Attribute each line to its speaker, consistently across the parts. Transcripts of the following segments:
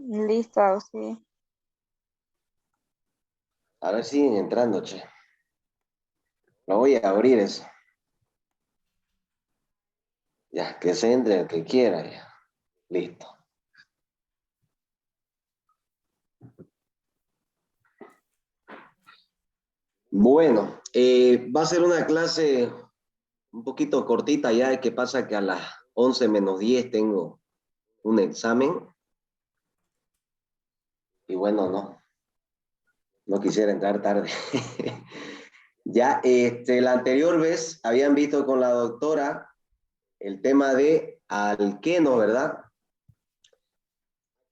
Speaker 1: Listo, sí.
Speaker 2: Ahora siguen entrando, che. Lo voy a abrir eso. Ya, que se entre el que quiera. Ya. Listo. Bueno, va a ser una clase un poquito cortita ya, que pasa que a las 11 menos 10 tengo un examen y bueno, no quisiera entrar tarde. Ya, la anterior vez habían visto con la doctora el tema de alqueno, ¿verdad?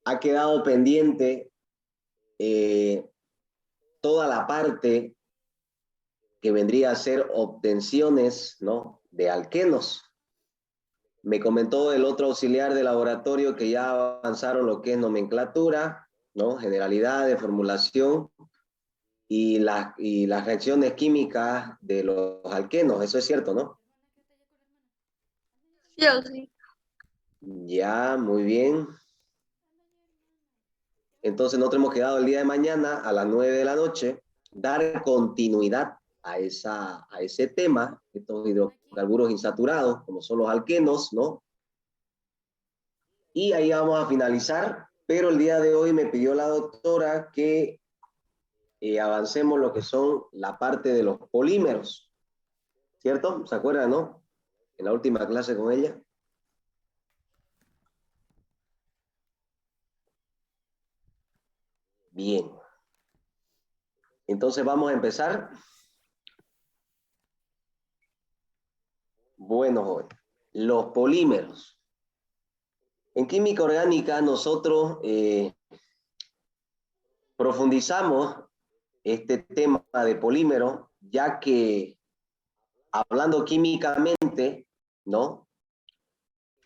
Speaker 2: Ha quedado pendiente eh, toda la parte que vendría a ser obtenciones, ¿no? De alquenos. Me comentó el otro auxiliar de laboratorio que ya avanzaron lo que es nomenclatura, ¿no? Generalidades, formulación y las reacciones químicas de los alquenos. Eso es cierto, ¿no?
Speaker 1: Yo sí.
Speaker 2: Ya, muy bien. Entonces nosotros hemos quedado el día de mañana a las 9 de la noche, dar continuidad a ese tema, estos hidrocarburos insaturados, como son los alquenos, ¿no? Y ahí vamos a finalizar, pero el día de hoy me pidió la doctora que avancemos lo que son la parte de los polímeros, ¿cierto? ¿Se acuerdan, no? En la última clase con ella. Bien. Entonces vamos a empezar. Bueno, joven. Los polímeros. En química orgánica nosotros profundizamos este tema de polímero, ya que hablando químicamente, ¿no?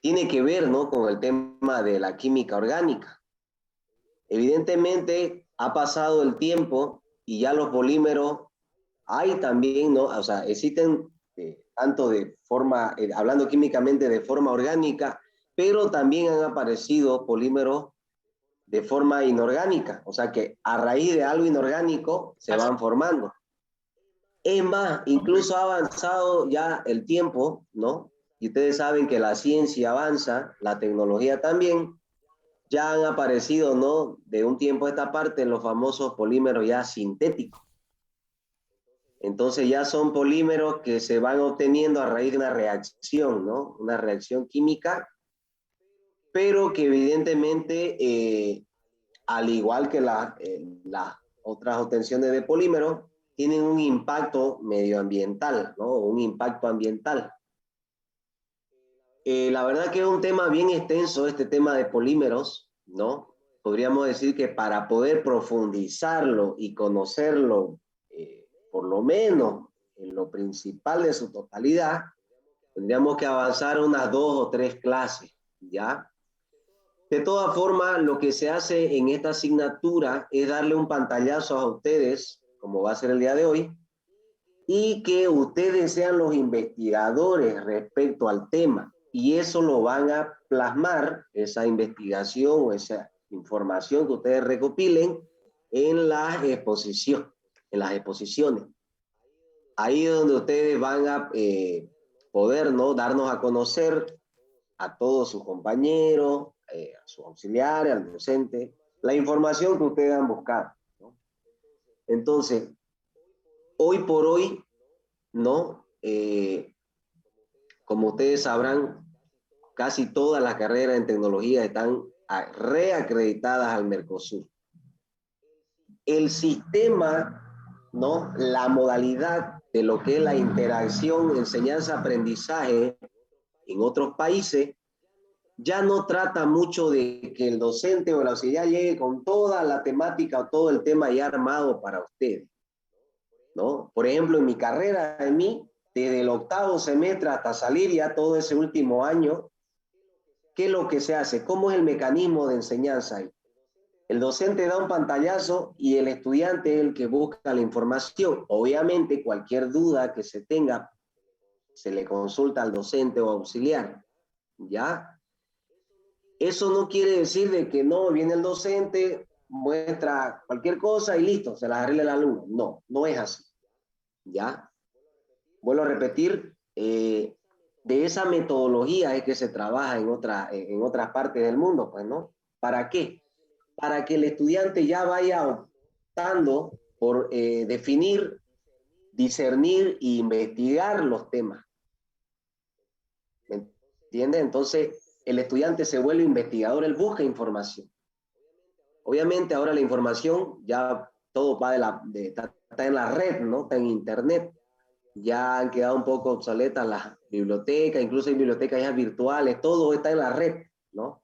Speaker 2: Tiene que ver, ¿no? Con el tema de la química orgánica. Evidentemente ha pasado el tiempo y ya los polímeros hay también, ¿no? O sea, existen tanto de forma, hablando químicamente de forma orgánica, pero también han aparecido polímeros de forma inorgánica, o sea que a raíz de algo inorgánico se van formando. Es más, incluso ha avanzado ya el tiempo, ¿no? Y ustedes saben que la ciencia avanza, la tecnología también, ya han aparecido, ¿no? De un tiempo a esta parte los famosos polímeros ya sintéticos. Entonces ya son polímeros que se van obteniendo a raíz de una reacción, ¿no? Una reacción química, pero que evidentemente, al igual que las otras obtenciones de polímeros, tienen un impacto medioambiental, ¿no? Un impacto ambiental. La verdad que es un tema bien extenso este tema de polímeros, ¿no? Podríamos decir que para poder profundizarlo y conocerlo, por lo menos en lo principal de su totalidad, tendríamos que avanzar unas 2 o 3 clases, ¿ya? De todas formas, lo que se hace en esta asignatura es darle un pantallazo a ustedes, como va a ser el día de hoy, y que ustedes sean los investigadores respecto al tema. Y eso lo van a plasmar, esa investigación o esa información que ustedes recopilen en la exposición, en las exposiciones. Ahí es donde ustedes van a poder, ¿no? Darnos a conocer a todos sus compañeros, a sus auxiliares, al docente, la información que ustedes han buscado, ¿no? Entonces, hoy por hoy, ¿no? Como ustedes sabrán, casi todas las carreras en tecnología están reacreditadas al Mercosur. El sistema, ¿no? La modalidad de lo que es la interacción, enseñanza-aprendizaje en otros países ya no trata mucho de que el docente o el auxiliar llegue con toda la temática o todo el tema ya armado para ustedes, ¿no? Por ejemplo, en mi carrera, en mí, desde el octavo semestre hasta salir ya todo ese último año, ¿qué es lo que se hace? ¿Cómo es el mecanismo de enseñanza ahí? El docente da un pantallazo y el estudiante es el que busca la información. Obviamente, cualquier duda que se tenga, se le consulta al docente o auxiliar, ¿ya? Eso no quiere decir de que no, viene el docente, muestra cualquier cosa y listo, se las arregla el alumno. No, no es así. ¿Ya? Vuelvo a repetir, de esa metodología es que se trabaja en otras partes del mundo, pues, ¿no? ¿Para qué? Para que el estudiante ya vaya optando por definir, discernir e investigar los temas. ¿Me entiendes? Entonces, el estudiante se vuelve investigador, él busca información. Obviamente ahora la información ya todo va está en la red, ¿no? Está en internet. Ya han quedado un poco obsoletas las bibliotecas, incluso hay bibliotecas ya virtuales, todo está en la red, ¿no?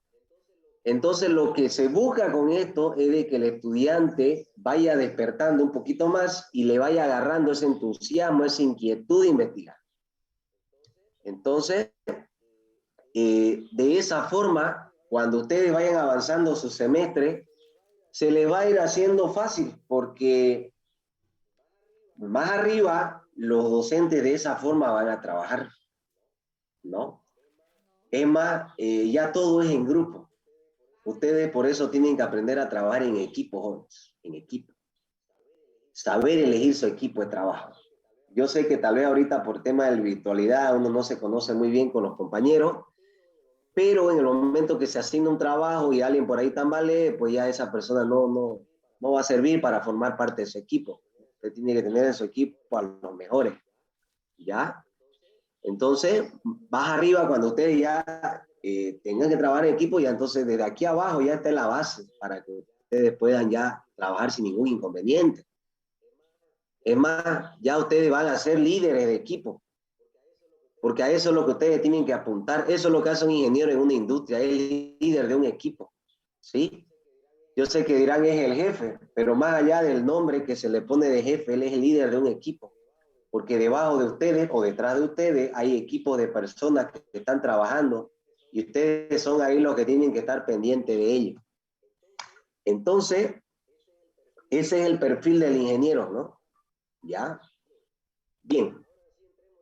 Speaker 2: Entonces lo que se busca con esto es de que el estudiante vaya despertando un poquito más y le vaya agarrando ese entusiasmo, esa inquietud de investigar. Entonces, de esa forma, cuando ustedes vayan avanzando su semestre, se les va a ir haciendo fácil, porque más arriba los docentes de esa forma van a trabajar, ¿no? Es más, ya todo es en grupo. Ustedes por eso tienen que aprender a trabajar en equipo, jóvenes, en equipo. Saber elegir su equipo de trabajo. Yo sé que tal vez ahorita por tema de virtualidad uno no se conoce muy bien con los compañeros, pero en el momento que se asigna un trabajo y alguien por ahí tambalee, pues ya esa persona no va a servir para formar parte de su equipo. Usted tiene que tener en su equipo a los mejores, ¿ya? Entonces, más arriba, cuando ustedes ya tengan que trabajar en equipo, ya entonces desde aquí abajo ya está en la base para que ustedes puedan ya trabajar sin ningún inconveniente. Es más, ya ustedes van a ser líderes de equipo, porque a eso es lo que ustedes tienen que apuntar. Eso es lo que hace un ingeniero en una industria, es el líder de un equipo, ¿sí? Yo sé que dirán es el jefe, pero más allá del nombre que se le pone de jefe, él es el líder de un equipo, porque debajo de ustedes o detrás de ustedes hay equipos de personas que están trabajando y ustedes son ahí los que tienen que estar pendientes de ellos. Entonces, ese es el perfil del ingeniero, ¿no? ¿Ya? Bien.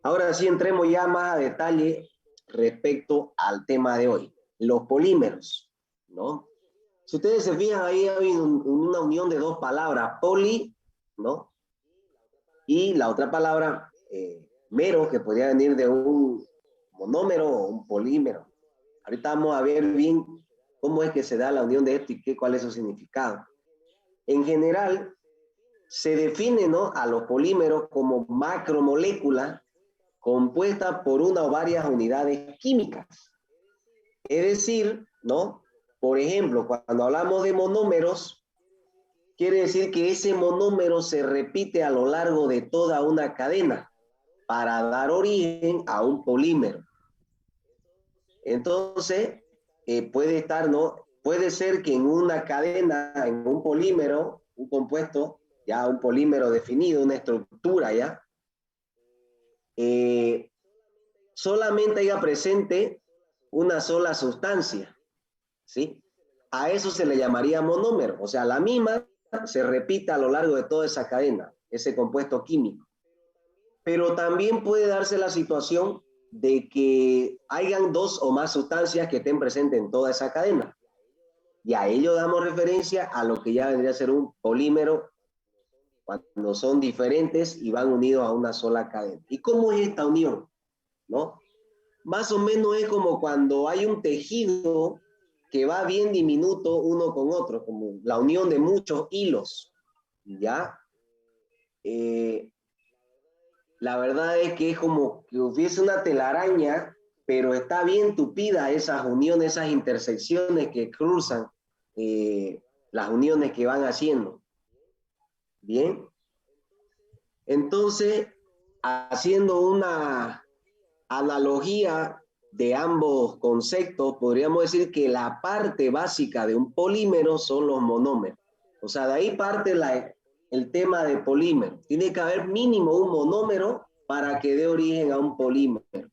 Speaker 2: Ahora sí entremos ya más a detalle respecto al tema de hoy, los polímeros, ¿no? Si ustedes se fijan, ahí hay una unión de dos palabras, poli, ¿no? Y la otra palabra, mero, que podría venir de un monómero o un polímero. Ahorita vamos a ver bien cómo es que se da la unión de esto y cuál es su significado. En general, se define, ¿no?, a los polímeros como macromoléculas compuestas por una o varias unidades químicas. Es decir, ¿no? Por ejemplo, cuando hablamos de monómeros, quiere decir que ese monómero se repite a lo largo de toda una cadena para dar origen a un polímero. Entonces, puede estar, ¿no? Puede ser que en una cadena, en un polímero, un compuesto, ya un polímero definido, una estructura, ya, solamente haya presente una sola sustancia, ¿sí? A eso se le llamaría monómero, o sea, la misma se repite a lo largo de toda esa cadena, ese compuesto químico. Pero también puede darse la situación de que hayan dos o más sustancias que estén presentes en toda esa cadena. Y a ello damos referencia a lo que ya vendría a ser un polímero cuando son diferentes y van unidos a una sola cadena. ¿Y cómo es esta unión? ¿No? Más o menos es como cuando hay un tejido que va bien diminuto uno con otro, como la unión de muchos hilos, ¿ya? La verdad es que es como que hubiese una telaraña, pero está bien tupida esas uniones, esas intersecciones que cruzan las uniones que van haciendo. Bien, entonces, haciendo una analogía de ambos conceptos, podríamos decir que la parte básica de un polímero son los monómeros. O sea, de ahí parte el tema de polímero. Tiene que haber mínimo un monómero para que dé origen a un polímero.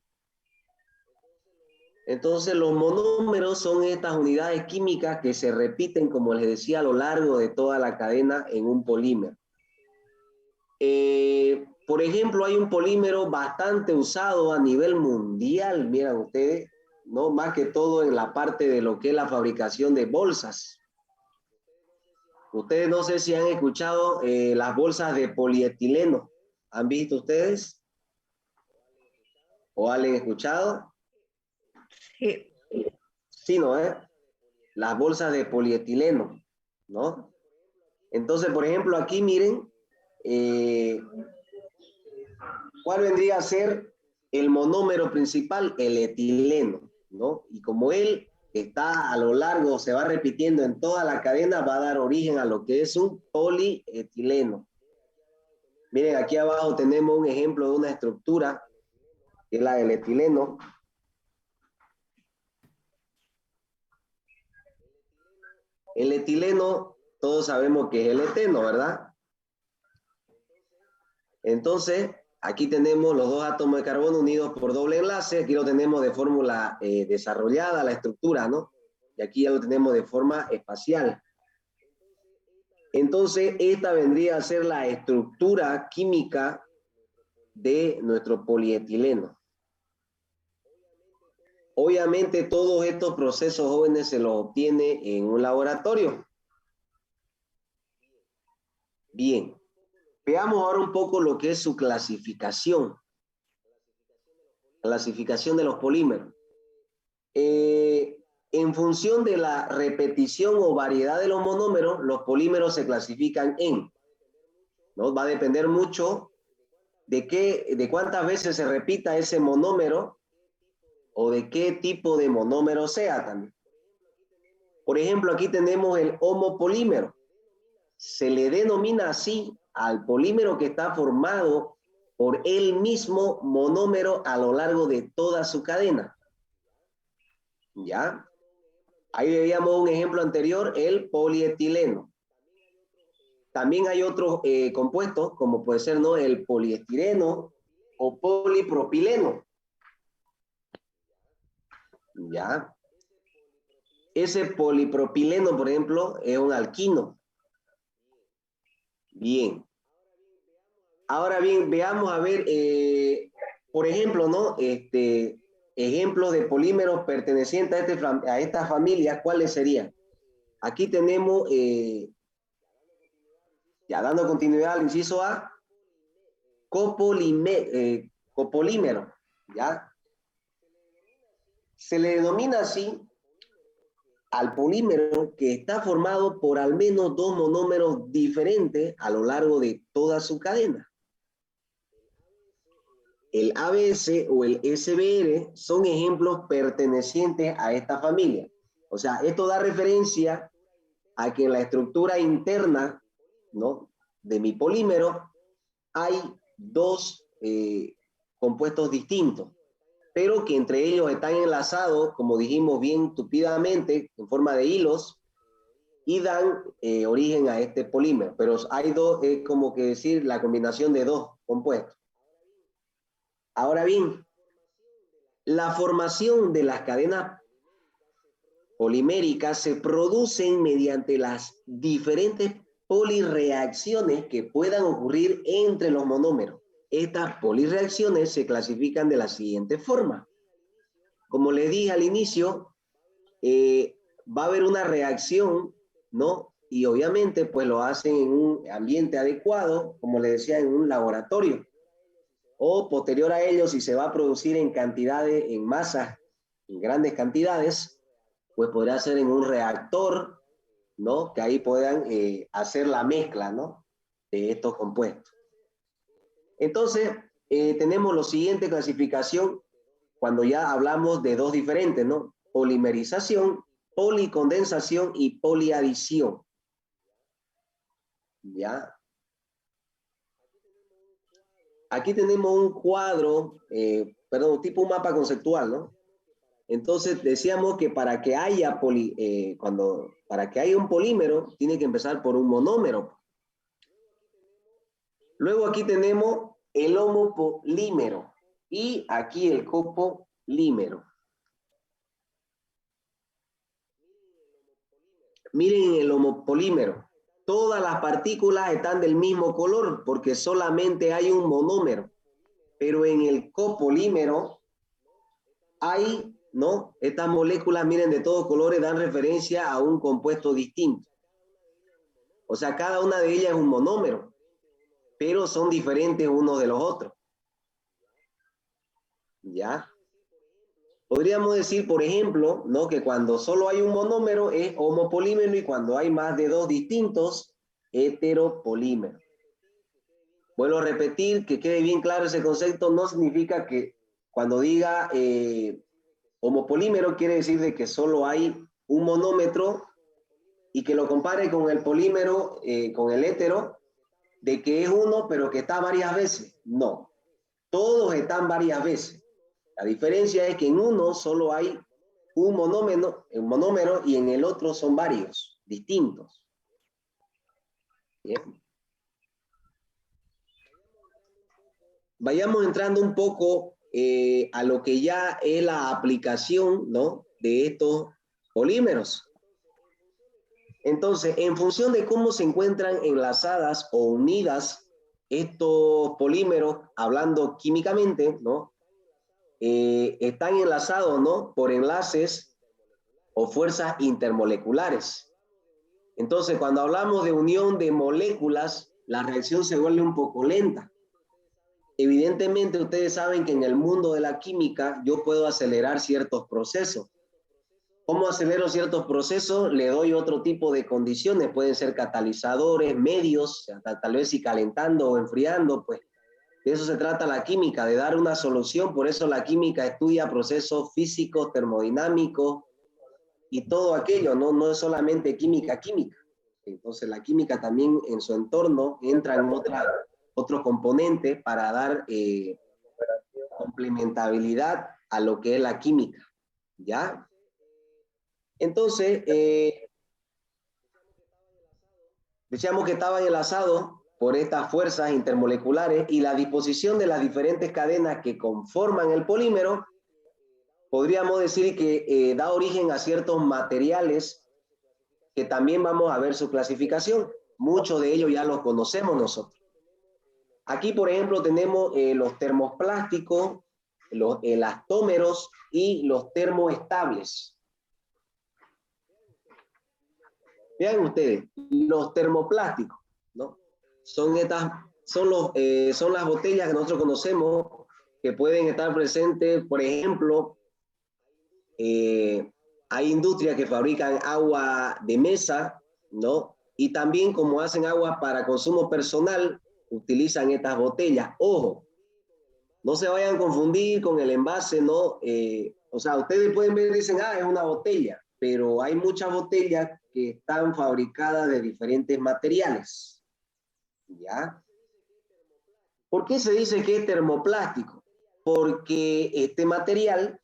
Speaker 2: Entonces, los monómeros son estas unidades químicas que se repiten, como les decía, a lo largo de toda la cadena en un polímero. Por ejemplo, hay un polímero bastante usado a nivel mundial, miren ustedes, ¿no? Más que todo en la parte de lo que es la fabricación de bolsas. Ustedes no sé si han escuchado las bolsas de polietileno. ¿Han visto ustedes? ¿O han escuchado?
Speaker 1: Sí.
Speaker 2: Sí, ¿no? Las bolsas de polietileno, ¿no? Entonces, por ejemplo, aquí miren, ¿cuál vendría a ser el monómero principal? El etileno, ¿no? Y como él está a lo largo, se va repitiendo en toda la cadena, va a dar origen a lo que es un polietileno. Miren, aquí abajo tenemos un ejemplo de una estructura, que es la del etileno. El etileno, todos sabemos que es el eteno, ¿verdad? Entonces, aquí tenemos los dos átomos de carbono unidos por doble enlace. Aquí lo tenemos de fórmula desarrollada, la estructura, ¿no? Y aquí ya lo tenemos de forma espacial. Entonces, esta vendría a ser la estructura química de nuestro polietileno. Obviamente, todos estos procesos jóvenes se los obtiene en un laboratorio. Bien. Veamos ahora un poco lo que es su clasificación. Clasificación de los polímeros. En función de la repetición o variedad de los monómeros, los polímeros se clasifican en, ¿no? Va a depender mucho de cuántas veces se repita ese monómero o de qué tipo de monómero sea también. Por ejemplo, aquí tenemos el homopolímero. Se le denomina así al polímero que está formado por el mismo monómero a lo largo de toda su cadena. ¿Ya? Ahí veíamos un ejemplo anterior, el polietileno. También hay otros compuestos, como puede ser, ¿no?, el poliestireno o polipropileno. ¿Ya? Ese polipropileno, por ejemplo, es un alquino. Bien. Ahora bien, veamos a ver, por ejemplo, ¿no? Ejemplos de polímeros pertenecientes a esta familia, ¿cuáles serían? Aquí tenemos, ya dando continuidad al inciso A, copolímero, ¿ya? Se le denomina así al polímero que está formado por al menos dos monómeros diferentes a lo largo de toda su cadena. El ABS o el SBR son ejemplos pertenecientes a esta familia. O sea, esto da referencia a que en la estructura interna, ¿no?, de mi polímero hay dos compuestos distintos, pero que entre ellos están enlazados, como dijimos bien tupidamente, en forma de hilos, y dan origen a este polímero. Pero hay dos, es como que decir la combinación de dos compuestos. Ahora bien, la formación de las cadenas poliméricas se producen mediante las diferentes polirreacciones que puedan ocurrir entre los monómeros. Estas polirreacciones se clasifican de la siguiente forma. Como les dije al inicio, va a haber una reacción, ¿no? Y obviamente pues lo hacen en un ambiente adecuado, como les decía, en un laboratorio. O posterior a ello, si se va a producir en cantidades, en masas, en grandes cantidades, pues podría ser en un reactor, ¿no? Que ahí puedan hacer la mezcla, ¿no?, de estos compuestos. Entonces, tenemos la siguiente clasificación cuando ya hablamos de dos diferentes, ¿no? Polimerización, policondensación y poliadición. ¿Ya? Aquí tenemos un cuadro, tipo un mapa conceptual, ¿no? Entonces decíamos que para que haya para que haya un polímero, tiene que empezar por un monómero. Luego aquí tenemos el homopolímero y aquí el copolímero. Miren el homopolímero. Todas las partículas están del mismo color porque solamente hay un monómero. Pero en el copolímero hay ¿no? Estas moléculas, miren, de todos colores dan referencia a un compuesto distinto. O sea, cada una de ellas es un monómero, pero son diferentes unos de los otros. ¿Ya? Podríamos decir, por ejemplo, ¿no? Que cuando solo hay un monómero es homopolímero y cuando hay más de dos distintos, heteropolímero. Vuelvo a repetir, que quede bien claro ese concepto, no significa que cuando diga homopolímero quiere decir de que solo hay un monómetro y que lo compare con el polímero, con el hetero, de que es uno pero que está varias veces. No, todos están varias veces. La diferencia es que en uno solo hay un monómero y en el otro son varios, distintos. Bien. Vayamos entrando un poco a lo que ya es la aplicación, ¿no? De estos polímeros. Entonces, en función de cómo se encuentran enlazadas o unidas estos polímeros, hablando químicamente, ¿no? Están enlazados, ¿no? Por enlaces o fuerzas intermoleculares. Entonces, cuando hablamos de unión de moléculas, la reacción se vuelve un poco lenta. Evidentemente, ustedes saben que en el mundo de la química yo puedo acelerar ciertos procesos. ¿Cómo acelero ciertos procesos? Le doy otro tipo de condiciones, pueden ser catalizadores, medios, tal vez si calentando o enfriando, pues de eso se trata la química, de dar una solución. Por eso la química estudia procesos físicos, termodinámicos y todo aquello, ¿no? No es solamente química. Entonces la química también en su entorno entra en otro componente para dar complementabilidad a lo que es la química, ¿ya? Entonces, decíamos que estaban enlazados por estas fuerzas intermoleculares y la disposición de las diferentes cadenas que conforman el polímero, podríamos decir que da origen a ciertos materiales que también vamos a ver su clasificación. Muchos de ellos ya los conocemos nosotros. Aquí, por ejemplo, tenemos los termoplásticos, los elastómeros y los termoestables. Vean ustedes, los termoplásticos, ¿no? Son las botellas que nosotros conocemos que pueden estar presentes, por ejemplo, hay industrias que fabrican agua de mesa, ¿no? Y también como hacen agua para consumo personal, utilizan estas botellas. Ojo, no se vayan a confundir con el envase, ¿no? O sea, ustedes pueden ver y dicen, es una botella, pero hay muchas botellas que están fabricadas de diferentes materiales, ¿ya? ¿Por qué se dice que es termoplástico? Porque este material,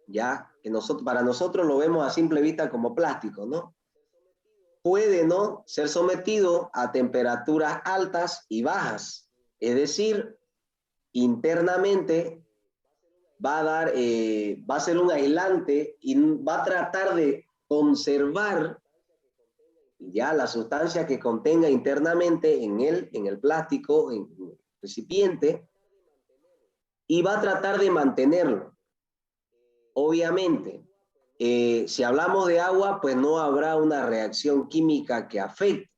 Speaker 2: ya, que para nosotros lo vemos a simple vista como plástico, ¿no? Puede, ¿no?, ser sometido a temperaturas altas y bajas. Es decir, internamente va a ser un aislante y va a tratar de conservar ya la sustancia que contenga internamente en el plástico, en el recipiente, y va a tratar de mantenerlo. Obviamente, si hablamos de agua, pues no habrá una reacción química que afecte,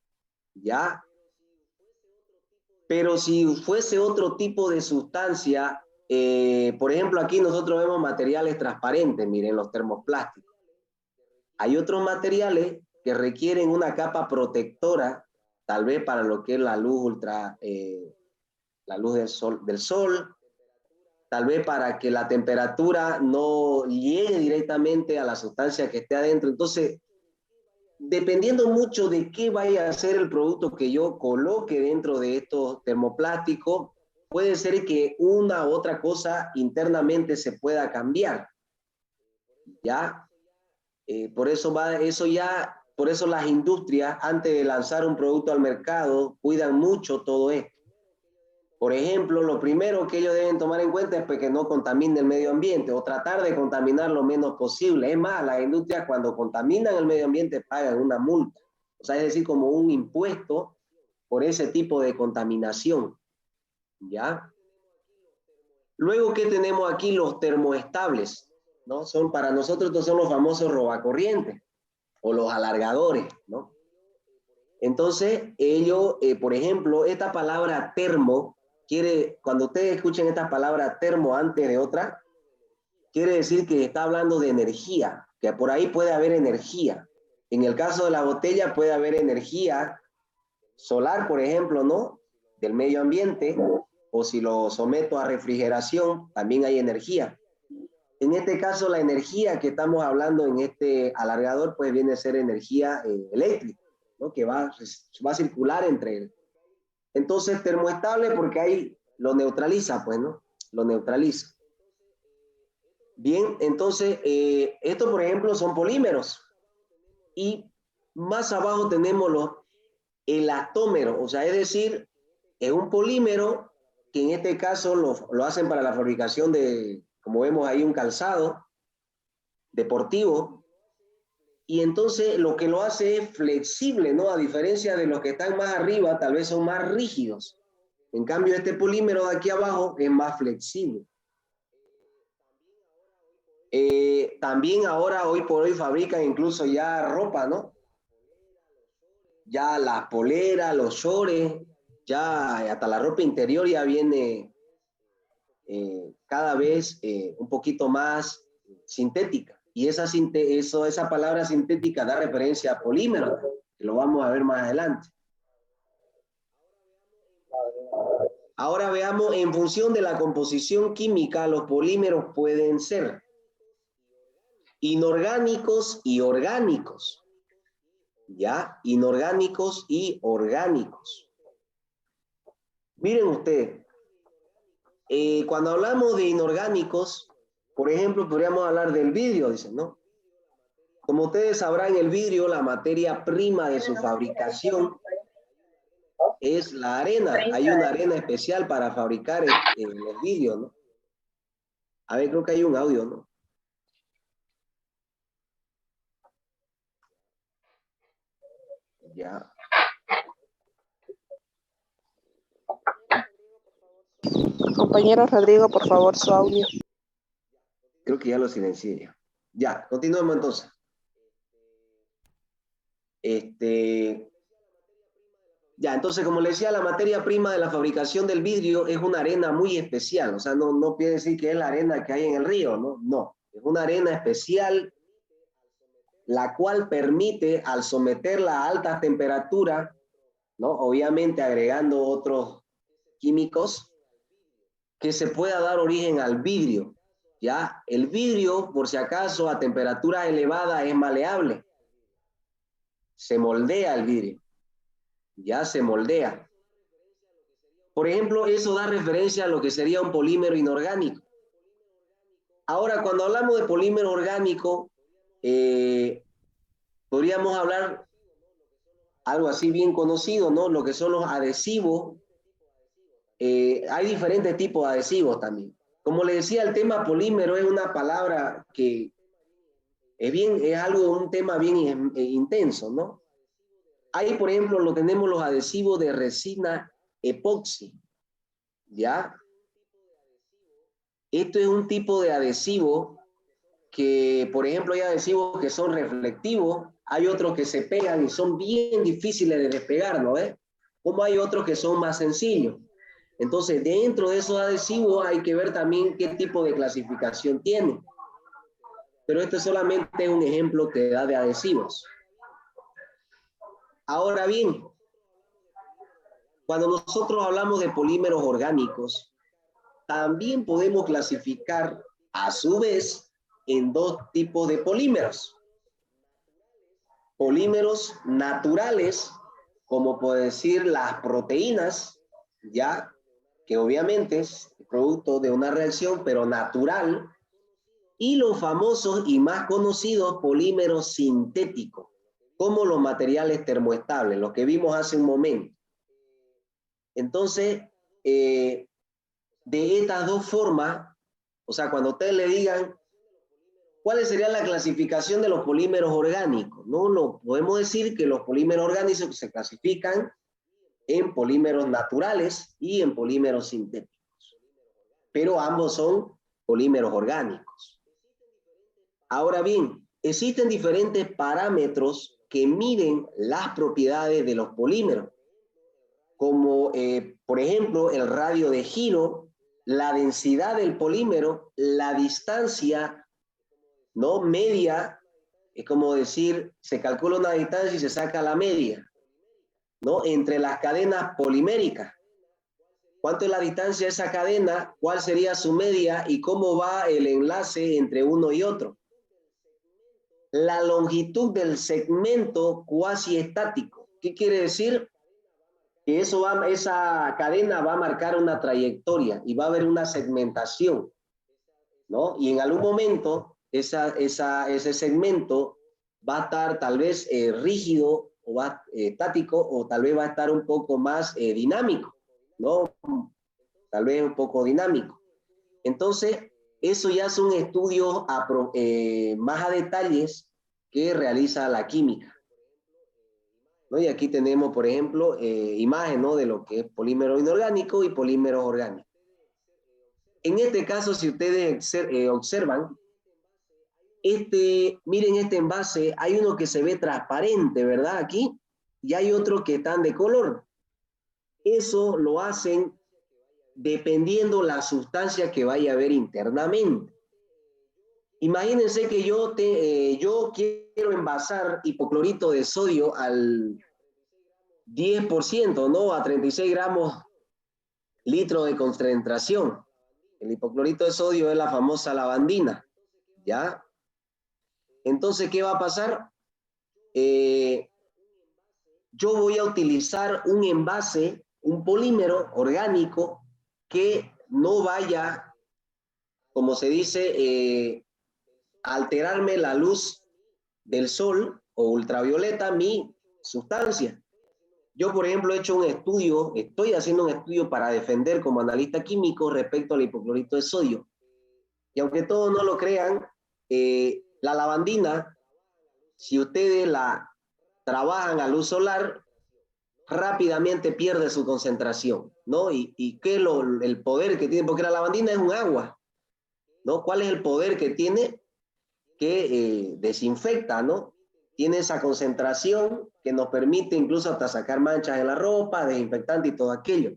Speaker 2: ¿ya? Pero si fuese otro tipo de sustancia, por ejemplo, aquí nosotros vemos materiales transparentes, miren los termoplásticos. Hay otros materiales que requieren una capa protectora, tal vez para lo que es la luz la luz del sol, tal vez para que la temperatura no llegue directamente a la sustancia que esté adentro. Entonces, dependiendo mucho de qué vaya a ser el producto que yo coloque dentro de estos termoplásticos, puede ser que una u otra cosa internamente se pueda cambiar, ¿ya? Por eso las industrias, antes de lanzar un producto al mercado, cuidan mucho todo esto. Por ejemplo, lo primero que ellos deben tomar en cuenta es que no contamine el medio ambiente o tratar de contaminar lo menos posible. Es más, las industrias cuando contaminan el medio ambiente pagan una multa. O sea, es decir, como un impuesto por ese tipo de contaminación. ¿Ya? Luego, ¿qué tenemos aquí? Los termoestables. ¿no? Para nosotros estos son los famosos robacorrientes o los alargadores, ¿no? Entonces, ellos, por ejemplo, esta palabra termo, cuando ustedes escuchen esta palabra termo antes de otra, quiere decir que está hablando de energía, que por ahí puede haber energía. En el caso de la botella puede haber energía solar, por ejemplo, ¿no? Del medio ambiente, o si lo someto a refrigeración, también hay energía. En este caso, la energía que estamos hablando en este alargador, pues viene a ser energía eléctrica, ¿no? Que va a circular entre él. Entonces, termoestable porque ahí lo neutraliza, pues, ¿no? Lo neutraliza. Bien, entonces, estos, por ejemplo, son polímeros. Y más abajo tenemos los elastómeros, o sea, es decir, es un polímero que en este caso lo hacen para la fabricación de, como vemos ahí, un calzado deportivo. Y entonces lo que lo hace es flexible, ¿no? A diferencia de los que están más arriba, tal vez son más rígidos. En cambio, este polímero de aquí abajo es más flexible. También ahora, hoy por hoy, fabrican incluso ya ropa, ¿no? Ya las poleras, los shorts, ya hasta la ropa interior ya viene cada vez un poquito más sintética. Y esa palabra sintética da referencia a polímeros, que lo vamos a ver más adelante. Ahora veamos, en función de la composición química, los polímeros pueden ser inorgánicos y orgánicos. ¿Ya? Inorgánicos y orgánicos. Miren ustedes, cuando hablamos de inorgánicos, por ejemplo, podríamos hablar del vidrio, dicen, ¿no? Como ustedes sabrán, el vidrio, la materia prima de su fabricación es la arena. Hay una arena especial para fabricar el vidrio, ¿no? A ver, creo que hay un audio, ¿no? Ya.
Speaker 3: Compañero Rodrigo, por favor, su audio.
Speaker 2: Creo que ya lo silencié ya. Ya, continuemos entonces. Ya, entonces, como le decía, la materia prima de la fabricación del vidrio es una arena muy especial. O sea, no quiere decir que es la arena que hay en el río, ¿no? No, es una arena especial, la cual permite, al someterla a altas temperaturas, ¿no? Obviamente agregando otros químicos, que se pueda dar origen al vidrio. ¿Ya? El vidrio, por si acaso, a temperaturas elevadas es maleable. Se moldea el vidrio. Ya se moldea. Por ejemplo, eso da referencia a lo que sería un polímero inorgánico. Ahora, cuando hablamos de polímero orgánico, podríamos hablar algo así bien conocido, ¿no? Lo que son los adhesivos. Hay diferentes tipos de adhesivos también. Como le decía, el tema polímero es una palabra que un tema bien intenso, ¿no? Ahí, por ejemplo, tenemos los adhesivos de resina epoxi, ¿ya? Esto es un tipo de adhesivo que, por ejemplo, hay adhesivos que son reflectivos, hay otros que se pegan y son bien difíciles de despegar, ¿no ves? Como hay otros que son más sencillos. Entonces, dentro de esos adhesivos hay que ver también qué tipo de clasificación tiene. Pero este solamente es un ejemplo que da de adhesivos. Ahora bien, cuando nosotros hablamos de polímeros orgánicos, también podemos clasificar a su vez en dos tipos de polímeros. Polímeros naturales, como puede decir las proteínas, ya que obviamente es producto de una reacción, pero natural, y los famosos y más conocidos polímeros sintéticos, como los materiales termoestables, los que vimos hace un momento. Entonces, de estas dos formas, o sea, cuando ustedes le digan cuál sería la clasificación de los polímeros orgánicos, no podemos decir que los polímeros orgánicos se clasifican en polímeros naturales y en polímeros sintéticos, pero ambos son polímeros orgánicos. Ahora bien, existen diferentes parámetros que miden las propiedades de los polímeros, como por ejemplo el radio de giro, la densidad del polímero, la distancia, ¿no? Media, es como decir, se calcula una distancia y se saca la media, ¿no? Entre las cadenas poliméricas. ¿Cuánto es la distancia de esa cadena? ¿Cuál sería su media? ¿Y cómo va el enlace entre uno y otro? La longitud del segmento cuasi estático. ¿Qué quiere decir? Que esa cadena va a marcar una trayectoria y va a haber una segmentación, ¿no? Y en algún momento ese segmento va a estar tal vez rígido o estático, o tal vez va a estar un poco más dinámico, ¿no? Tal vez un poco dinámico. Entonces, eso ya son estudios más a detalles que realiza la química, ¿no? Y aquí tenemos, por ejemplo, imagen, ¿no? De lo que es polímero inorgánico y polímeros orgánicos. En este caso, si ustedes observan, miren este envase, hay uno que se ve transparente, ¿verdad? Aquí, y hay otros que están de color. Eso lo hacen dependiendo la sustancia que vaya a haber internamente. Imagínense que yo quiero envasar hipoclorito de sodio al 10%, ¿no? A 36 gramos litro de concentración. El hipoclorito de sodio es la famosa lavandina, ¿ya? Entonces, ¿qué va a pasar? Yo voy a utilizar un envase, un polímero orgánico que no vaya, como se dice, alterarme la luz del sol o ultravioleta, mi sustancia. Yo, por ejemplo, estoy haciendo un estudio para defender como analista químico respecto al hipoclorito de sodio. Y aunque todos no lo crean, la lavandina, si ustedes la trabajan a luz solar, rápidamente pierde su concentración, ¿no? ¿Y qué es el poder que tiene? Porque la lavandina es un agua, ¿no? ¿Cuál es el poder que tiene? Que desinfecta, ¿no? Tiene esa concentración que nos permite incluso hasta sacar manchas en la ropa, desinfectante y todo aquello.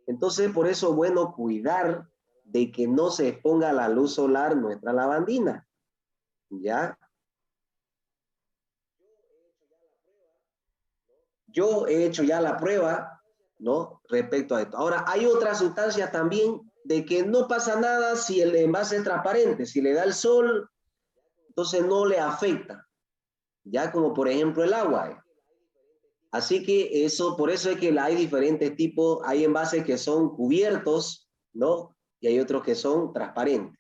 Speaker 2: Entonces, por eso es bueno cuidar de que no se exponga a la luz solar nuestra lavandina, ¿ya? Yo he hecho ya la prueba, ¿no? Respecto a esto. Ahora, hay otras sustancias también de que no pasa nada si el envase es transparente, si le da el sol, entonces no le afecta, ya como por ejemplo el agua. Así que por eso es que hay diferentes tipos, hay envases que son cubiertos, ¿no? Y hay otros que son transparentes.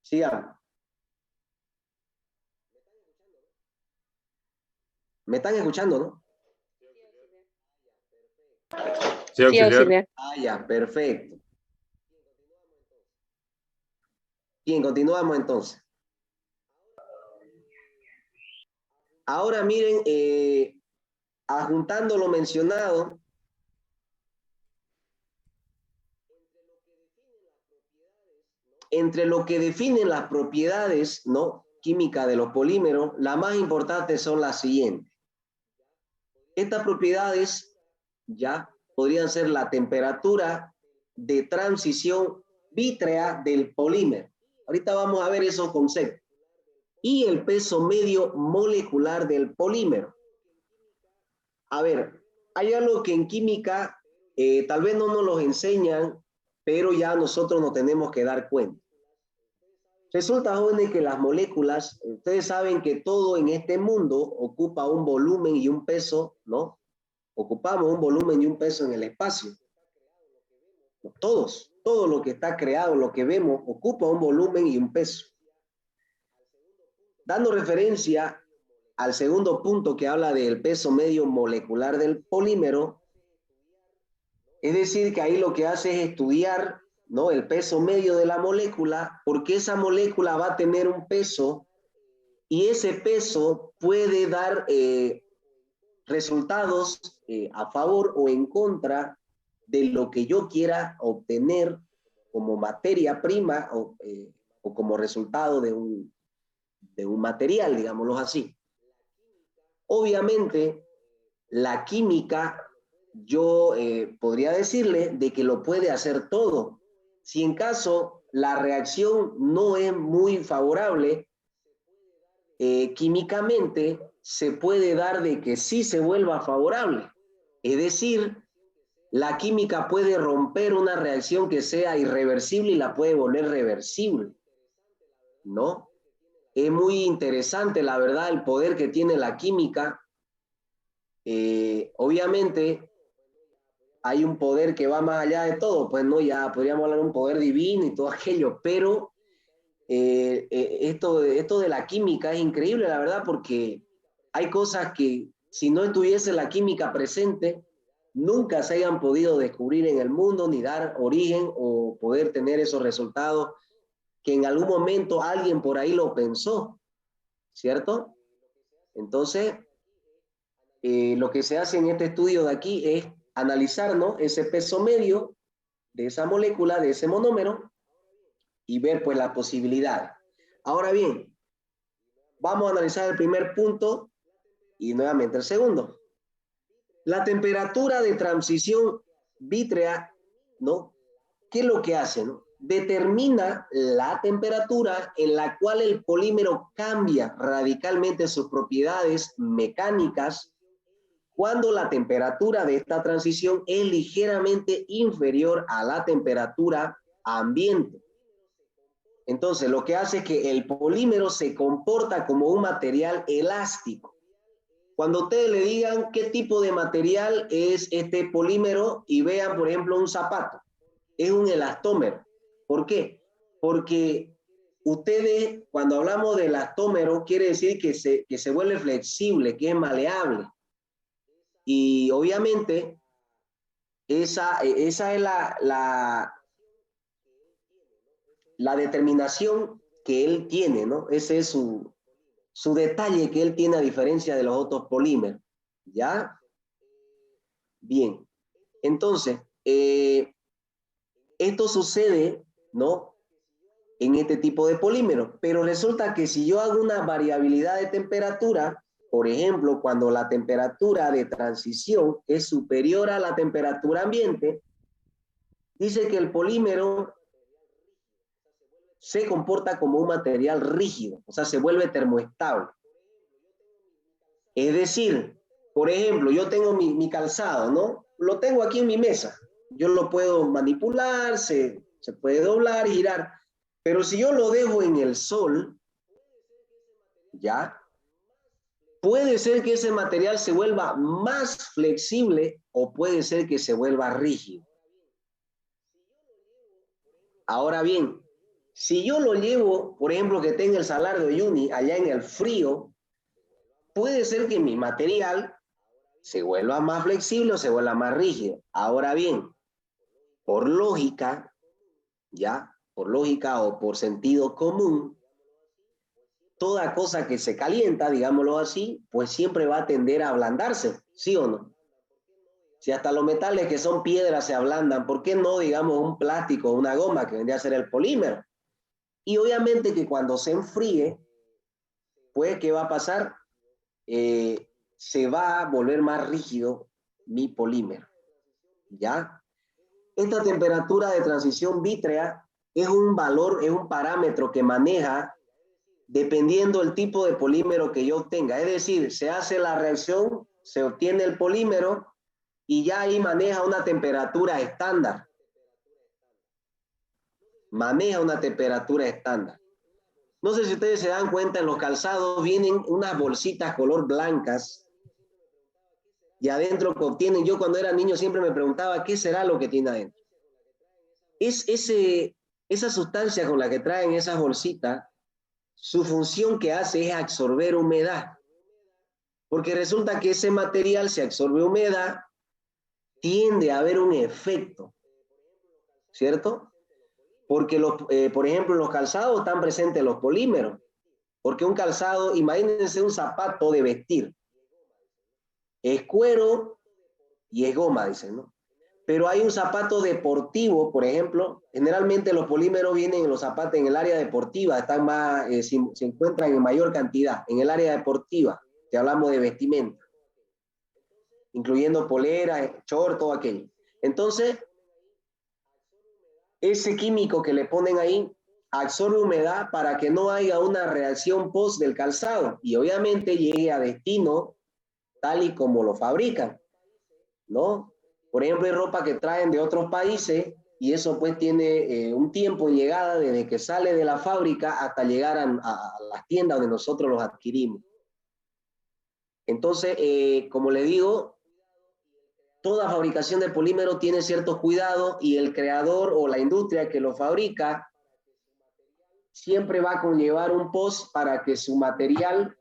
Speaker 2: Sigamos. ¿Me están escuchando, no?
Speaker 4: Sí, auxiliar.
Speaker 2: Ah, ya, perfecto. Bien, continuamos entonces. Ahora miren, adjuntando lo mencionado, entre lo que definen las propiedades, ¿no? Químicas de los polímeros, las más importantes son las siguientes. Estas propiedades ya podrían ser la temperatura de transición vítrea del polímero. Ahorita vamos a ver esos conceptos. Y el peso medio molecular del polímero. A ver, hay algo que en química tal vez no nos lo enseñan, pero ya nosotros nos tenemos que dar cuenta. Resulta, jóvenes, que las moléculas, ustedes saben que todo en este mundo ocupa un volumen y un peso, ¿no? Ocupamos un volumen y un peso en el espacio. Todo lo que está creado, lo que vemos, ocupa un volumen y un peso. Dando referencia al segundo punto que habla del peso medio molecular del polímero, es decir, que ahí lo que hace es estudiar, ¿no? El peso medio de la molécula, porque esa molécula va a tener un peso y ese peso puede dar resultados a favor o en contra de lo que yo quiera obtener como materia prima o como resultado de de un material, digámoslo así. Obviamente, la química, yo podría decirle de que lo puede hacer todo. Si en caso la reacción no es muy favorable, químicamente se puede dar de que sí se vuelva favorable. Es decir, la química puede romper una reacción que sea irreversible y la puede volver reversible, ¿no? Es muy interesante, la verdad, el poder que tiene la química. Obviamente, hay un poder que va más allá de todo, pues no, ya podríamos hablar de un poder divino y todo aquello, pero esto de la química es increíble, la verdad, porque hay cosas que si no estuviese la química presente, nunca se hayan podido descubrir en el mundo, ni dar origen o poder tener esos resultados que en algún momento alguien por ahí lo pensó, ¿cierto? Entonces, lo que se hace en este estudio de aquí es analizar, ¿no?, ese peso medio de esa molécula, de ese monómero, y ver pues la posibilidad. Ahora bien, vamos a analizar el primer punto y nuevamente el segundo. La temperatura de transición vítrea, ¿no? ¿Qué es lo que hace, no? Determina la temperatura en la cual el polímero cambia radicalmente sus propiedades mecánicas cuando la temperatura de esta transición es ligeramente inferior a la temperatura ambiente. Entonces, lo que hace es que el polímero se comporta como un material elástico. Cuando ustedes le digan qué tipo de material es este polímero y vean, por ejemplo, un zapato, es un elastómero. ¿Por qué? Porque ustedes, cuando hablamos de elastómero, quiere decir que se vuelve flexible, que es maleable. Y obviamente, esa es la determinación que él tiene, ¿no? Ese es su detalle que él tiene a diferencia de los otros polímeros, ¿ya? Bien, entonces, esto sucede, ¿no?, en este tipo de polímeros, pero resulta que si yo hago una variabilidad de temperatura, por ejemplo, cuando la temperatura de transición es superior a la temperatura ambiente, dice que el polímero se comporta como un material rígido, o sea, se vuelve termoestable. Es decir, por ejemplo, yo tengo mi calzado, ¿no? Lo tengo aquí en mi mesa. Yo lo puedo manipular, se puede doblar y girar. Pero si yo lo dejo en el sol, ¿ya? Puede ser que ese material se vuelva más flexible o puede ser que se vuelva rígido. Ahora bien, si yo lo llevo, por ejemplo, que tenga el Salar de Uyuni allá en el frío, puede ser que mi material se vuelva más flexible o se vuelva más rígido. Ahora bien, por lógica, ¿ya? Por lógica o por sentido común, toda cosa que se calienta, digámoslo así, pues siempre va a tender a ablandarse, ¿sí o no? Si hasta los metales que son piedras se ablandan, ¿por qué no, digamos, un plástico o una goma que vendría a ser el polímero? Y obviamente que cuando se enfríe, pues, ¿qué va a pasar? Se va a volver más rígido mi polímero, ¿ya? Esta temperatura de transición vítrea es un valor, es un parámetro que maneja dependiendo del tipo de polímero que yo obtenga. Es decir, se hace la reacción, se obtiene el polímero y ya ahí maneja una temperatura estándar. Maneja una temperatura estándar. No sé si ustedes se dan cuenta, en los calzados vienen unas bolsitas color blancas y adentro que obtienen, yo cuando era niño siempre me preguntaba qué será lo que tiene adentro. Esa sustancia con la que traen esas bolsitas, su función que hace es absorber humedad. Porque resulta que ese material, si absorbe humedad, tiende a haber un efecto, ¿cierto? Porque, por ejemplo, en los calzados están presentes los polímeros. Porque un calzado, imagínense un zapato de vestir. Es cuero y es goma, dicen, ¿no? Pero hay un zapato deportivo, por ejemplo, generalmente los polímeros vienen en los zapatos en el área deportiva, están más, se encuentran en mayor cantidad, en el área deportiva, que hablamos de vestimenta, incluyendo poleras, short, todo aquello. Entonces, ese químico que le ponen ahí absorbe humedad para que no haya una reacción post del calzado y obviamente llegue a destino tal y como lo fabrican, ¿no? Por ejemplo, hay ropa que traen de otros países y eso pues tiene un tiempo en llegada desde que sale de la fábrica hasta llegar a las tiendas donde nosotros los adquirimos. Entonces, como le digo, toda fabricación de polímero tiene ciertos cuidados y el creador o la industria que lo fabrica siempre va a conllevar un post para que su material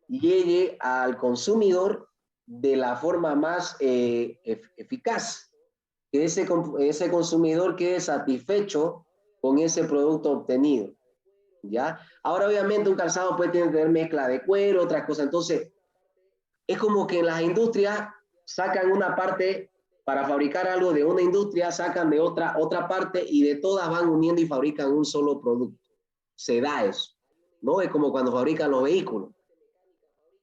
Speaker 2: llegue al consumidor de la forma más eficaz, que ese consumidor quede satisfecho con ese producto obtenido, ¿ya? Ahora, obviamente, un calzado puede tener mezcla de cuero, otras cosas, entonces, es como que en las industrias sacan una parte para fabricar algo de una industria, sacan de otra parte y de todas van uniendo y fabrican un solo producto. Se da eso, ¿no? Es como cuando fabrican los vehículos.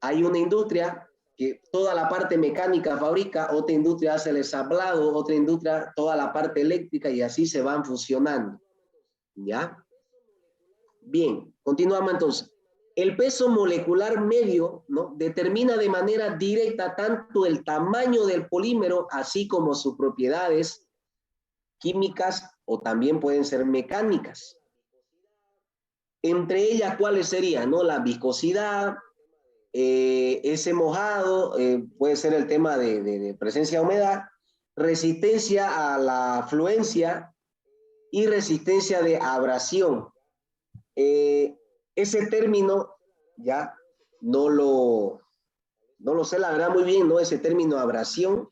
Speaker 2: Hay una industria que toda la parte mecánica fabrica, otra industria hace el ensamblado, otra industria toda la parte eléctrica y así se van fusionando, ¿ya? Bien, continuamos entonces. El peso molecular medio, ¿no?, determina de manera directa tanto el tamaño del polímero así como sus propiedades químicas o también pueden ser mecánicas. Entre ellas, ¿cuáles serían? ¿No? La viscosidad, ese mojado, puede ser el tema de presencia de humedad, resistencia a la afluencia y resistencia de abrasión. Ese término ya no lo sé la verdad muy bien, ¿no? Ese término abrasión,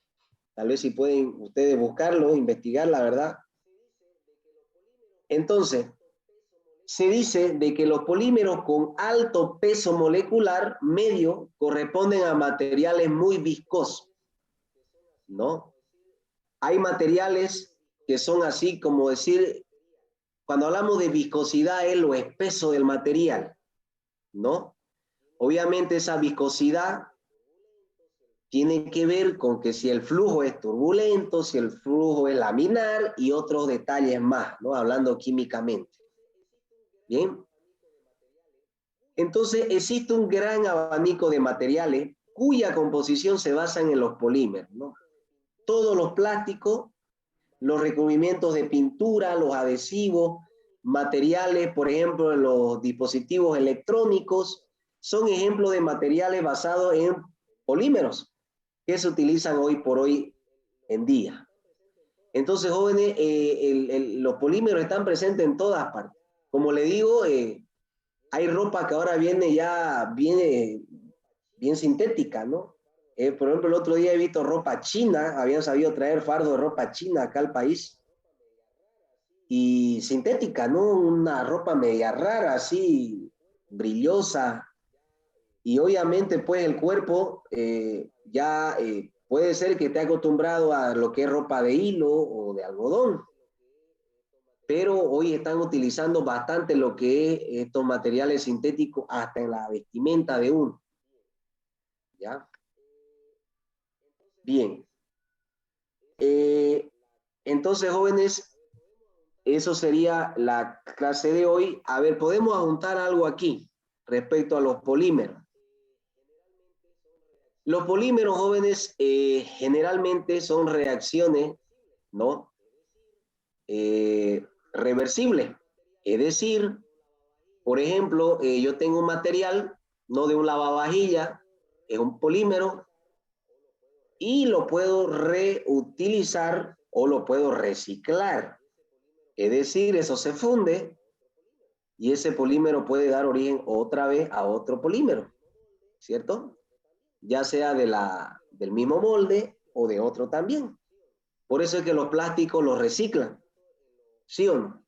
Speaker 2: tal vez si pueden ustedes buscarlo, investigar la verdad. Entonces, se dice de que los polímeros con alto peso molecular medio corresponden a materiales muy viscosos, ¿no? Hay materiales que son así como decir, cuando hablamos de viscosidad es lo espeso del material, ¿no? Obviamente esa viscosidad tiene que ver con que si el flujo es turbulento, si el flujo es laminar y otros detalles más, ¿no? Hablando químicamente. Bien. Entonces existe un gran abanico de materiales cuya composición se basa en los polímeros, ¿no? Todos los plásticos, los recubrimientos de pintura, los adhesivos, materiales, por ejemplo, en los dispositivos electrónicos, son ejemplos de materiales basados en polímeros que se utilizan hoy por hoy en día. Entonces, jóvenes, los polímeros están presentes en todas partes. Como le digo, hay ropa que ahora viene bien sintética, ¿no? Por ejemplo, el otro día he visto ropa china, habían sabido traer fardo de ropa china acá al país, y sintética, ¿no? Una ropa media rara, así, brillosa, y obviamente pues el cuerpo puede ser que esté acostumbrado a lo que es ropa de hilo o de algodón, pero hoy están utilizando bastante lo que es estos materiales sintéticos hasta en la vestimenta de uno, ¿ya? Bien. Entonces, jóvenes, eso sería la clase de hoy. A ver, podemos juntar algo aquí respecto a los polímeros. Los polímeros, jóvenes, generalmente son reacciones, ¿no? Reversibles. Es decir, por ejemplo, yo tengo un material, no de un lavavajilla, es un polímero, y lo puedo reutilizar o lo puedo reciclar. Es decir, eso se funde y ese polímero puede dar origen otra vez a otro polímero, ¿cierto? Ya sea del mismo molde o de otro también. Por eso es que los plásticos los reciclan, ¿sí o no?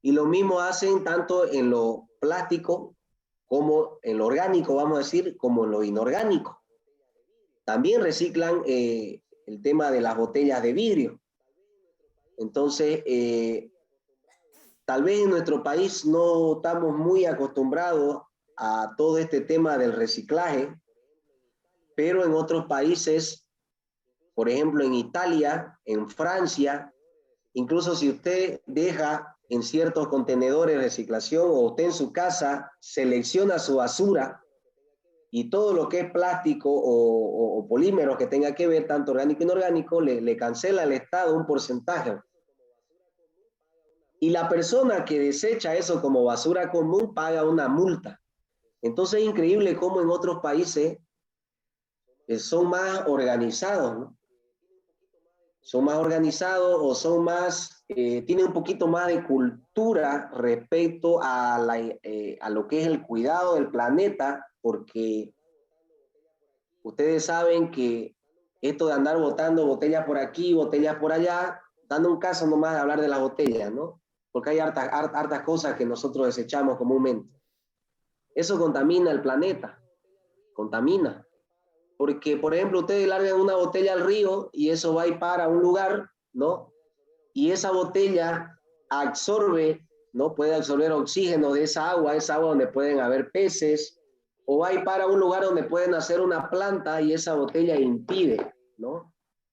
Speaker 2: Y lo mismo hacen tanto en lo plástico como en lo orgánico, vamos a decir, como en lo inorgánico. También reciclan el tema de las botellas de vidrio. Entonces, tal vez en nuestro país no estamos muy acostumbrados a todo este tema del reciclaje, pero en otros países, por ejemplo en Italia, en Francia, incluso si usted deja en ciertos contenedores de reciclación o usted en su casa selecciona su basura y todo lo que es plástico o polímeros que tenga que ver, tanto orgánico e inorgánico, le cancela al Estado un porcentaje. Y la persona que desecha eso como basura común paga una multa. Entonces es increíble cómo en otros países son más organizados, ¿no? Son más organizados o son más, tienen un poquito más de cultura respecto a lo que es el cuidado del planeta, porque ustedes saben que esto de andar botando botellas por aquí, botellas por allá, dando un caso nomás de hablar de las botellas, ¿no? Porque hay hartas cosas que nosotros desechamos comúnmente. Eso contamina el planeta, contamina. Porque, por ejemplo, ustedes largan una botella al río y eso va y para un lugar, ¿no? Y esa botella absorbe, ¿no? Puede absorber oxígeno de esa agua donde pueden haber peces, o va y para un lugar donde pueden hacer una planta y esa botella impide, ¿no?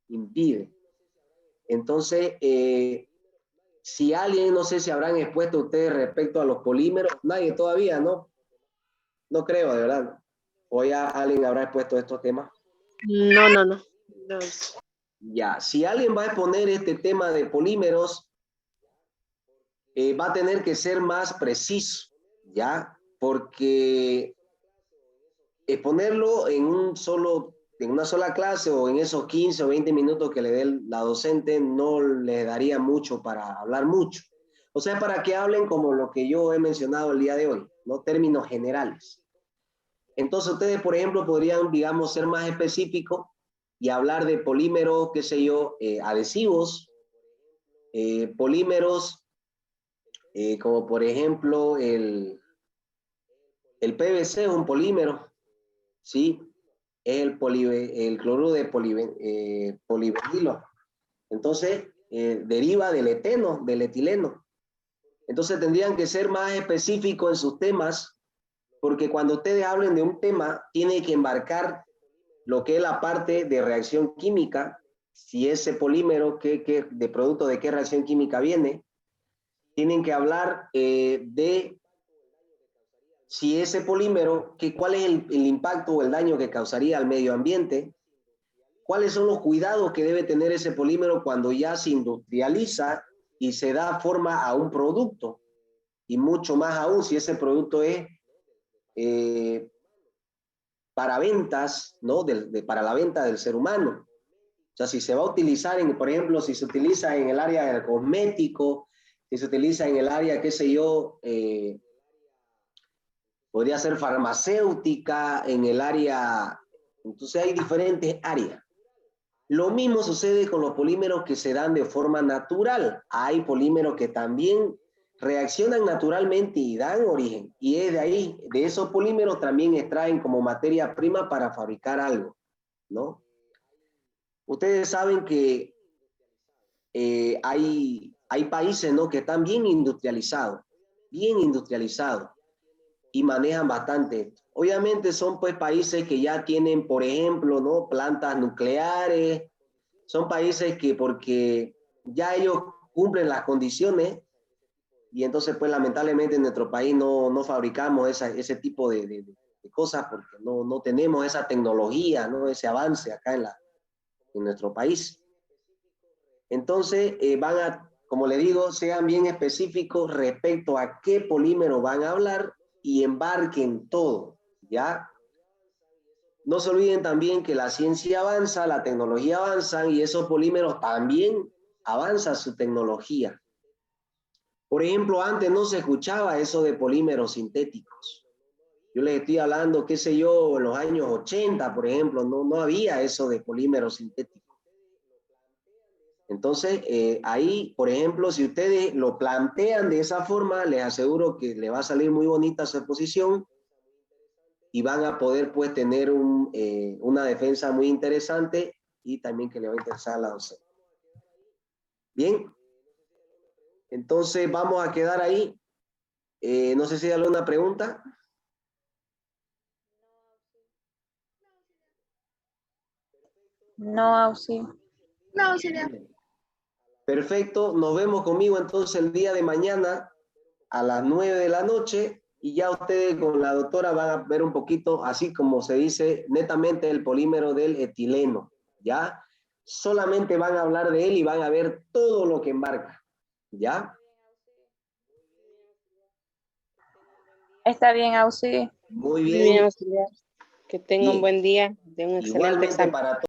Speaker 2: Impide. Entonces, si alguien, no sé si habrán expuesto ustedes respecto a los polímeros, nadie todavía, ¿no? No creo, de verdad. ¿O ya alguien habrá expuesto estos temas?
Speaker 4: No, no, no. No.
Speaker 2: Ya, si alguien va a exponer este tema de polímeros, va a tener que ser más preciso, ¿ya? Porque exponerlo en una sola clase o en esos 15 o 20 minutos que le dé la docente no le daría mucho para hablar mucho. O sea, para que hablen como lo que yo he mencionado el día de hoy, ¿no? Términos generales. Entonces ustedes, por ejemplo, podrían, digamos, ser más específicos y hablar de polímeros, qué sé yo, adhesivos, polímeros como por ejemplo el PVC es un polímero, ¿sí? Es el cloruro de polivinilo. Entonces, deriva del eteno, del etileno. Entonces tendrían que ser más específicos en sus temas, porque cuando ustedes hablen de un tema, tiene que embarcar lo que es la parte de reacción química, si ese polímero, de producto de qué reacción química viene. Tienen que hablar de si ese polímero, cuál es el impacto o el daño que causaría al medio ambiente, cuáles son los cuidados que debe tener ese polímero cuando ya se industrializa y se da forma a un producto, y mucho más aún si ese producto es para ventas, ¿no? Para la venta del ser humano. O sea, si se va a utilizar, por ejemplo, si se utiliza en el área del cosmético, si se utiliza en el área, qué sé yo, podría ser farmacéutica, en el área, entonces hay diferentes áreas. Lo mismo sucede con los polímeros que se dan de forma natural. Hay polímeros que también reaccionan naturalmente y dan origen. Y es de ahí, de esos polímeros también extraen como materia prima para fabricar algo, ¿no? Ustedes saben que hay países, ¿no?, que están bien industrializados y manejan bastante. Obviamente son pues países que ya tienen, por ejemplo, ¿no?, plantas nucleares, son países que porque ya ellos cumplen las condiciones y entonces pues lamentablemente en nuestro país no fabricamos ese tipo de cosas porque no tenemos esa tecnología, ¿no?, ese avance acá en nuestro país. Entonces como le digo, sean bien específicos respecto a qué polímero van a hablar y embarquen todo, ¿ya? No se olviden también que la ciencia avanza, la tecnología avanza y esos polímeros también avanza su tecnología. Por ejemplo, antes no se escuchaba eso de polímeros sintéticos. Yo les estoy hablando, qué sé yo, en los años 80, por ejemplo, no había eso de polímeros sintéticos. Entonces, ahí, por ejemplo, si ustedes lo plantean de esa forma, les aseguro que le va a salir muy bonita su exposición y van a poder pues tener una defensa muy interesante y también que le va a interesar a la docente. Bien, Entonces vamos a quedar ahí. No sé si hay alguna pregunta.
Speaker 3: No, auxilio.
Speaker 1: No, auxiliar.
Speaker 2: Perfecto, nos vemos conmigo entonces el día de mañana a las 9 de la noche y ya ustedes con la doctora van a ver un poquito, así como se dice, netamente el polímero del etileno, ¿ya? Solamente van a hablar de él y van a ver todo lo que embarca, ¿ya?
Speaker 3: Está bien, auxilio.
Speaker 2: Muy
Speaker 4: Muy bien,
Speaker 2: bien,
Speaker 4: auxiliar. Que tenga un
Speaker 2: y
Speaker 4: buen día, de un excelente
Speaker 2: igualmente
Speaker 4: examen.
Speaker 2: para todos.